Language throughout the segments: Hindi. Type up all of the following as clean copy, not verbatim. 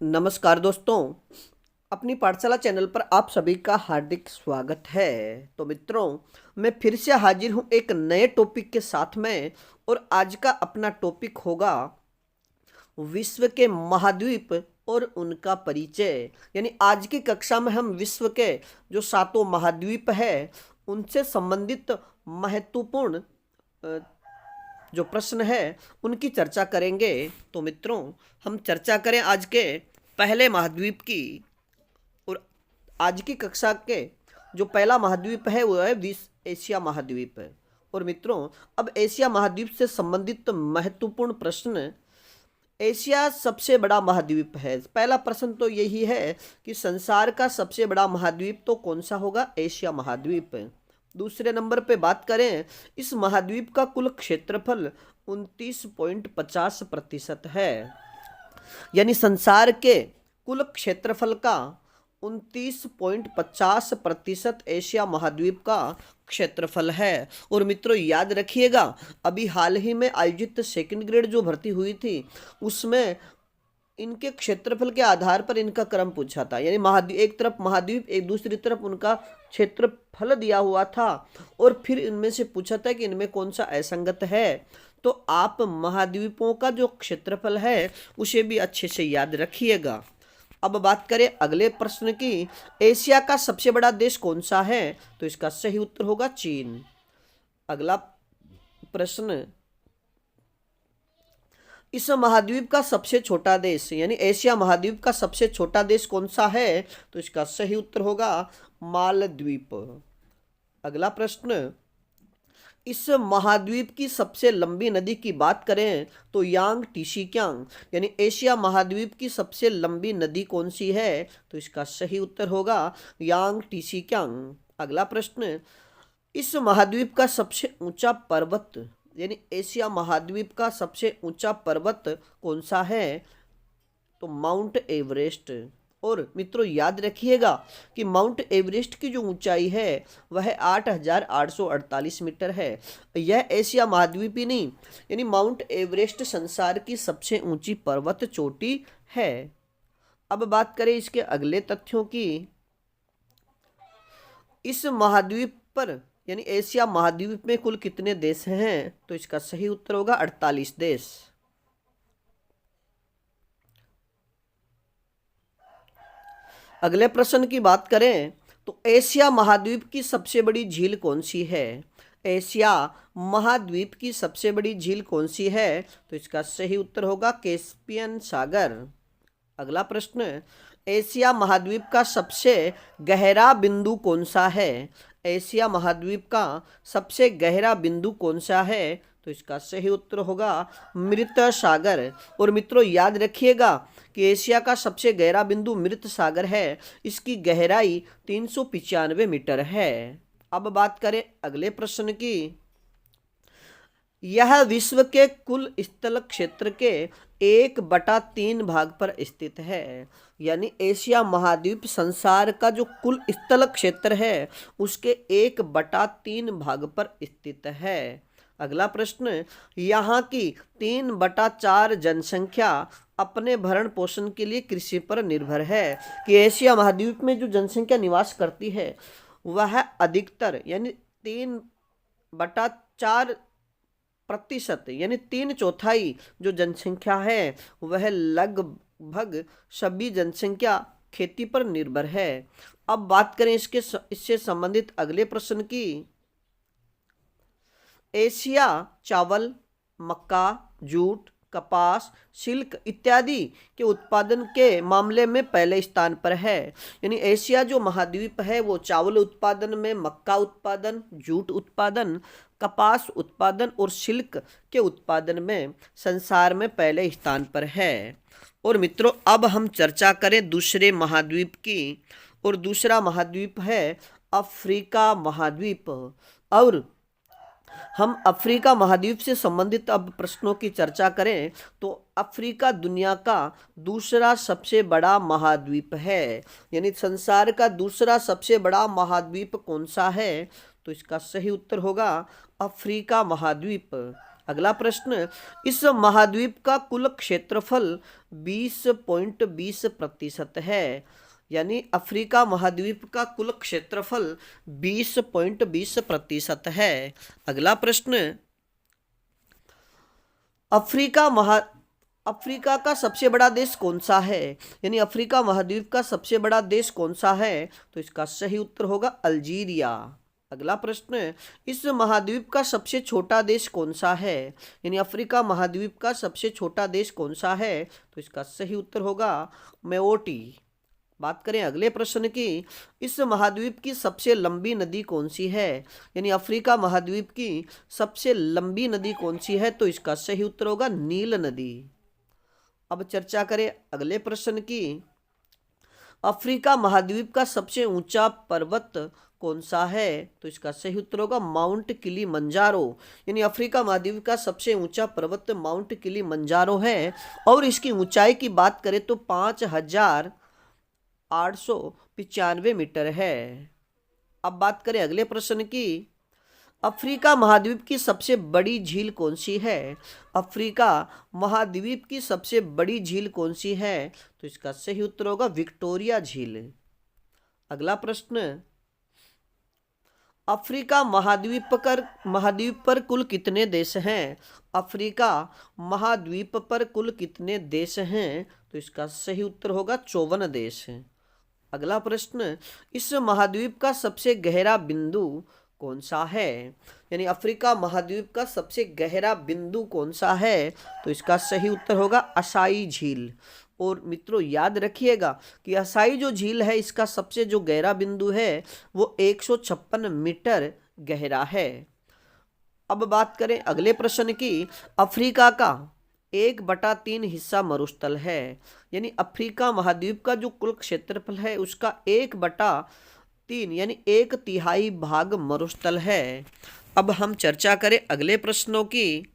नमस्कार दोस्तों, अपनी पाठशाला चैनल पर आप सभी का हार्दिक स्वागत है। तो मित्रों, मैं फिर से हाजिर हूँ एक नए टॉपिक के साथ में। और आज का अपना टॉपिक होगा विश्व के महाद्वीप और उनका परिचय। यानी आज की कक्षा में हम विश्व के जो 7 महाद्वीप है उनसे संबंधित महत्वपूर्ण जो प्रश्न है उनकी चर्चा करेंगे। तो मित्रों, हम चर्चा करें आज के पहले महाद्वीप की। और आज की कक्षा के जो पहला महाद्वीप है वो है विश्व एशिया महाद्वीप है। और मित्रों, अब एशिया महाद्वीप से संबंधित महत्वपूर्ण प्रश्न। एशिया सबसे बड़ा महाद्वीप है। पहला प्रश्न तो यही है कि संसार का सबसे बड़ा महाद्वीप तो कौन सा होगा? एशिया महाद्वीप। दूसरे नंबर पे बात करें, इस महाद्वीप का कुल क्षेत्रफल 29.50% है। यानी संसार के कुल क्षेत्रफल का 29.50% एशिया महाद्वीप का क्षेत्रफल है। और मित्रों याद रखिएगा, अभी हाल ही में आयोजित सेकंड ग्रेड जो भर्ती हुई थी उसमें इनके क्षेत्रफल के आधार पर इनका क्रम पूछा था। यानी महाद्वीप, एक तरफ महाद्वीप, एक दूसरी तरफ उनका क्षेत्रफल दिया हुआ था। और फिर इनमें से पूछा था कि इनमें कौन सा असंगत है। तो आप महाद्वीपों का जो क्षेत्रफल है उसे भी अच्छे से याद रखिएगा। अब बात करें अगले प्रश्न की, एशिया का सबसे बड़ा देश कौन सा है? तो इसका सही उत्तर होगा चीन। अगला प्रश्न, इस महाद्वीप का सबसे छोटा देश, यानी एशिया महाद्वीप का सबसे छोटा देश कौन सा है? तो इसका सही उत्तर होगा मालद्वीप। अगला प्रश्न, इस महाद्वीप की सबसे लंबी नदी की बात करें तो यांग टीसिक्यांग, यानी एशिया महाद्वीप की सबसे लंबी नदी कौन सी है? तो इसका सही उत्तर होगा यांग टीसिक्यांग। अगला प्रश्न, इस महाद्वीप का सबसे ऊंचा पर्वत, यानी एशिया महाद्वीप का सबसे ऊंचा पर्वत कौन सा है? तो माउंट एवरेस्ट। और मित्रों याद रखिएगा कि माउंट एवरेस्ट की जो ऊंचाई है वह 8,848 मीटर है। यह एशिया महाद्वीप ही नहीं, यानी माउंट एवरेस्ट संसार की सबसे ऊंची पर्वत चोटी है। अब बात करें इसके अगले तथ्यों की, इस महाद्वीप पर यानी एशिया महाद्वीप में कुल कितने देश हैं? तो इसका सही उत्तर होगा 48 देश। अगले प्रश्न की बात करें तो एशिया महाद्वीप की सबसे बड़ी झील कौन सी है? एशिया महाद्वीप की सबसे बड़ी झील कौन सी है? तो इसका सही उत्तर होगा कैस्पियन सागर। अगला प्रश्न, एशिया महाद्वीप का सबसे गहरा बिंदु कौन सा है? एशिया महाद्वीप का सबसे गहरा बिंदु कौन सा है? तो इसका सही उत्तर होगा मृत सागर। और मित्रों याद रखिएगा कि एशिया का सबसे गहरा बिंदु मृत सागर है। इसकी गहराई 395 मीटर है। अब बात करें अगले प्रश्न की, यह विश्व के कुल स्थल क्षेत्र के 1/3 भाग पर स्थित है। यानी एशिया महाद्वीप संसार का जो कुल स्थल क्षेत्र है उसके 1/3 भाग पर स्थित है। अगला प्रश्न, यहाँ की 3/4 जनसंख्या अपने भरण पोषण के लिए कृषि पर निर्भर है। कि एशिया महाद्वीप में जो जनसंख्या निवास करती है वह अधिकतर यानी 3/4% यानी 3/4 जो जनसंख्या है वह लगभग सभी जनसंख्या खेती पर निर्भर है। अब बात करें इससे संबंधित अगले प्रश्न की, एशिया चावल, मक्का, जूट, कपास, सिल्क इत्यादि के उत्पादन के मामले में पहले स्थान पर है। यानी एशिया जो महाद्वीप है वो चावल उत्पादन में, मक्का उत्पादन, जूट उत्पादन, कपास उत्पादन और सिल्क के उत्पादन में संसार में पहले स्थान पर है। और मित्रों अब हम चर्चा करें दूसरे महाद्वीप की। और दूसरा महाद्वीप है अफ्रीका महाद्वीप। और हम अफ्रीका महाद्वीप से संबंधित अब प्रश्नों की चर्चा करें तो अफ्रीका दुनिया का दूसरा सबसे बड़ा महाद्वीप है। यानी संसार का दूसरा सबसे बड़ा महाद्वीप कौन सा है? तो इसका सही उत्तर होगा अफ्रीका महाद्वीप। अगला प्रश्न, इस महाद्वीप का कुल क्षेत्रफल 20.20% है। यानी अफ्रीका महाद्वीप का कुल क्षेत्रफल 20.20% है। अगला प्रश्न, अफ्रीका का सबसे बड़ा देश कौन सा है? यानी अफ्रीका महाद्वीप का सबसे बड़ा देश कौन सा है? तो इसका सही उत्तर होगा अल्जीरिया। अगला प्रश्न, इस महाद्वीप का सबसे छोटा देश कौन सा है? यानी अफ्रीका महाद्वीप का सबसे छोटा देश कौन सा है? तो इसका सही उत्तर होगा मेओटी। बात करें अगले प्रश्न की, इस महाद्वीप की सबसे लंबी नदी कौन सी है? यानी अफ्रीका महाद्वीप की सबसे लंबी नदी कौन सी है? तो इसका सही उत्तर होगा नील नदी। अब चर्चा करें अगले प्रश्न की, अफ्रीका महाद्वीप का सबसे ऊंचा पर्वत कौन सा है? तो इसका सही उत्तर होगा माउंट किलिमंजारो। यानी अफ्रीका महाद्वीप का सबसे ऊंचा पर्वत माउंट किलिमंजारो है और इसकी ऊंचाई की बात करें तो 5,895 मीटर है। अब बात करें अगले प्रश्न की, अफ्रीका महाद्वीप की सबसे बड़ी झील कौन सी है? अफ्रीका महाद्वीप की सबसे बड़ी झील कौन सी है? तो इसका सही उत्तर होगा विक्टोरिया झील। अगला प्रश्न, अफ्रीका महाद्वीप पर कुल कितने देश हैं? अफ्रीका महाद्वीप पर कुल कितने देश हैं? तो इसका सही उत्तर होगा 54 देश। अगला प्रश्न, इस महाद्वीप का सबसे गहरा बिंदु कौन सा है? यानी अफ्रीका महाद्वीप का सबसे गहरा बिंदु कौन सा है? तो इसका सही उत्तर होगा असाई झील। और मित्रों याद रखिएगा कि असाई जो झील है इसका सबसे जो गहरा बिंदु है वो 156 मीटर गहरा है। अब बात करें अगले प्रश्न की, अफ्रीका का 1/3 हिस्सा मरुस्थल है। यानी अफ्रीका महाद्वीप का जो कुल क्षेत्रफल है उसका 1/3 यानी 1/3 भाग मरुस्थल है। अब हम चर्चा करें अगले प्रश्नों की,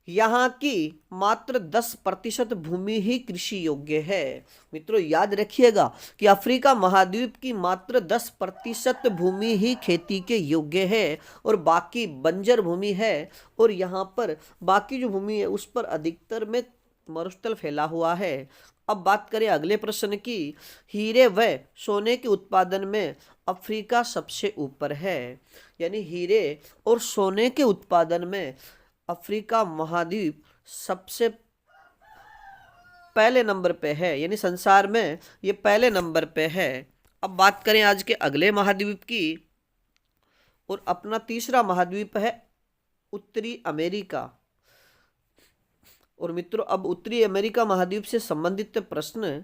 यहाँ की मात्र 10% भूमि ही कृषि योग्य है। मित्रों याद रखिएगा कि अफ्रीका महाद्वीप की मात्र 10% भूमि ही खेती के योग्य है और बाकी बंजर भूमि है। और यहाँ पर बाकी जो भूमि है उस पर अधिकतर में मरुस्थल फैला हुआ है। अब बात करें अगले प्रश्न की, हीरे व सोने के उत्पादन में अफ्रीका सबसे ऊपर है। यानी हीरे और सोने के उत्पादन में अफ्रीका महाद्वीप सबसे पहले नंबर पे है। यानी संसार में ये पहले नंबर पे है। अब बात करें आज के अगले महाद्वीप की, और अपना तीसरा महाद्वीप है उत्तरी अमेरिका। और मित्रों अब उत्तरी अमेरिका महाद्वीप से संबंधित प्रश्न,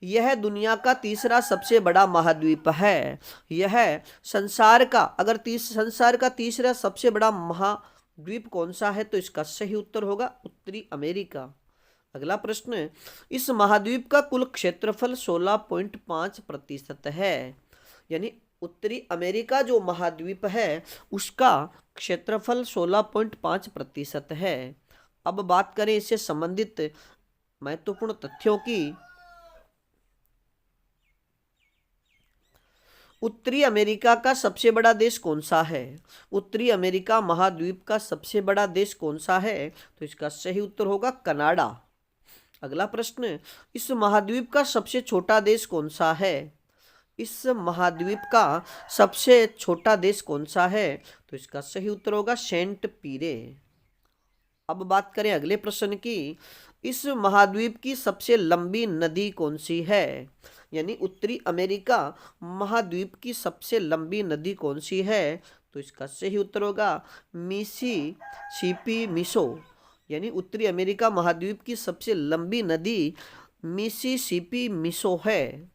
यह दुनिया का तीसरा सबसे बड़ा महाद्वीप है। यह संसार का तीसरा सबसे बड़ा महाद्वीप कौन सा है? तो इसका सही उत्तर होगा उत्तरी अमेरिका। अगला प्रश्न, इस महाद्वीप का कुल क्षेत्रफल 16.5% है। यानी उत्तरी अमेरिका जो महाद्वीप है उसका क्षेत्रफल 16.5% है। अब बात करें इससे संबंधित महत्वपूर्ण तथ्यों की, उत्तरी अमेरिका का सबसे बड़ा देश कौन सा है? उत्तरी अमेरिका महाद्वीप का सबसे बड़ा देश कौन सा है? तो इसका सही उत्तर होगा कनाडा। अगला प्रश्न, इस महाद्वीप का सबसे छोटा देश कौन सा है? इस महाद्वीप का सबसे छोटा देश कौन सा है? तो इसका सही उत्तर होगा सेंट पीरे। अब बात करें अगले प्रश्न की, इस महाद्वीप की सबसे लंबी नदी कौन सी है? यानी उत्तरी अमेरिका महाद्वीप की सबसे लंबी नदी कौन सी है? तो इसका सही उत्तर होगा मिसिसिपी मिसो। यानी उत्तरी अमेरिका महाद्वीप की सबसे लंबी नदी मिसिसिपी मिसो है।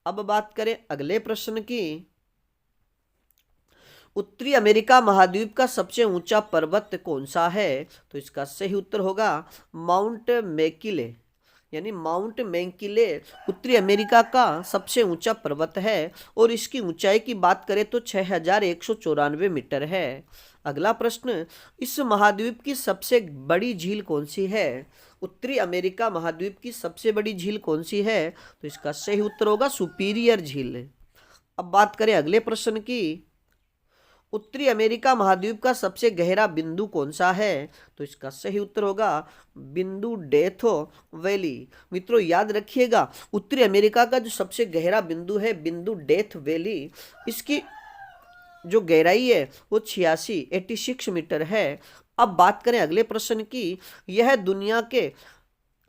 अब बात करें अगले प्रश्न की, उत्तरी अमेरिका महाद्वीप का सबसे ऊंचा पर्वत कौन सा है? तो इसका सही उत्तर होगा माउंट मैकिले। यानी माउंट मैकिंले उत्तरी अमेरिका का सबसे ऊंचा पर्वत है और इसकी ऊंचाई की बात करें तो 6194 मीटर है। अगला प्रश्न, इस महाद्वीप की सबसे बड़ी झील कौन सी है? उत्तरी अमेरिका महाद्वीप की सबसे बड़ी झील कौन सी है? तो इसका सही उत्तर होगा सुपीरियर झील। अब बात करें अगले प्रश्न की, उत्तरी अमेरिका महाद्वीप का सबसे गहरा बिंदु कौन सा है? तो इसका सही उत्तर होगा बिंदु डेथ वैली। मित्रों याद रखिएगा, उत्तरी अमेरिका का जो सबसे गहरा बिंदु है बिंदु डेथ वैली, इसकी जो गहराई है वो 86 मीटर है। अब बात करें अगले प्रश्न की, यह दुनिया के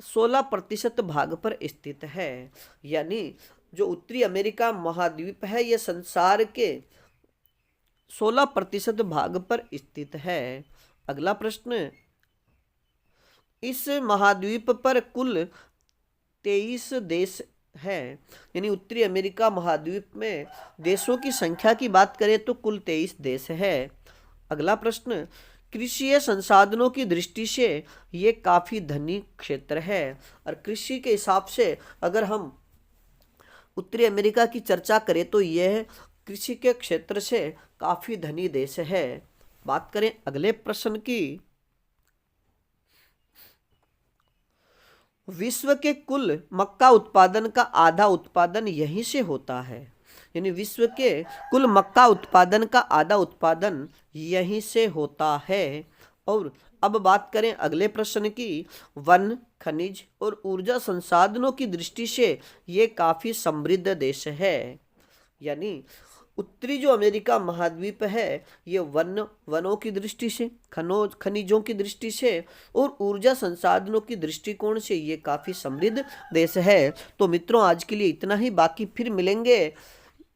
16% भाग पर स्थित है। यानी जो उत्तरी अमेरिका महाद्वीप है यह संसार के 16% भाग पर स्थित है। अगला प्रश्न, इस महाद्वीप पर कुल 23 देश है। यानी उत्तरी अमेरिका महाद्वीप में देशों की संख्या की बात करें तो कुल 23 देश है। अगला प्रश्न, कृषि संसाधनों की दृष्टि से ये काफ़ी धनी क्षेत्र है। और कृषि के हिसाब से अगर हम उत्तरी अमेरिका की चर्चा करें तो यह कृषि के क्षेत्र से काफ़ी धनी देश है। बात करें अगले प्रश्न की, विश्व के कुल मक्का उत्पादन का आधा उत्पादन यहीं से होता है। यानी विश्व के कुल मक्का उत्पादन का आधा उत्पादन यहीं से होता है। और अब बात करें अगले प्रश्न की, वन, खनिज और ऊर्जा संसाधनों की दृष्टि से ये काफ़ी समृद्ध देश है। यानी उत्तरी जो अमेरिका महाद्वीप है ये वनों की दृष्टि से, खनिजों की दृष्टि से और ऊर्जा संसाधनों की दृष्टिकोण से ये काफ़ी समृद्ध देश है। तो मित्रों आज के लिए इतना ही, बाकी फिर मिलेंगे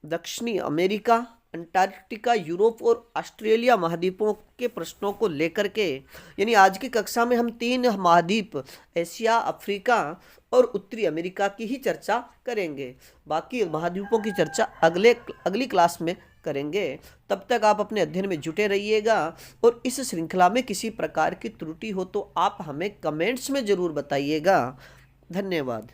दक्षिणी अमेरिका, अंटार्कटिका, यूरोप और ऑस्ट्रेलिया महाद्वीपों के प्रश्नों को लेकर के। यानी आज की कक्षा में हम 3 महाद्वीप एशिया, अफ्रीका और उत्तरी अमेरिका की ही चर्चा करेंगे। बाकी महाद्वीपों की चर्चा अगली क्लास में करेंगे। तब तक आप अपने अध्ययन में जुटे रहिएगा और इस श्रृंखला में किसी प्रकार की त्रुटि हो तो आप हमें कमेंट्स में ज़रूर बताइएगा। धन्यवाद।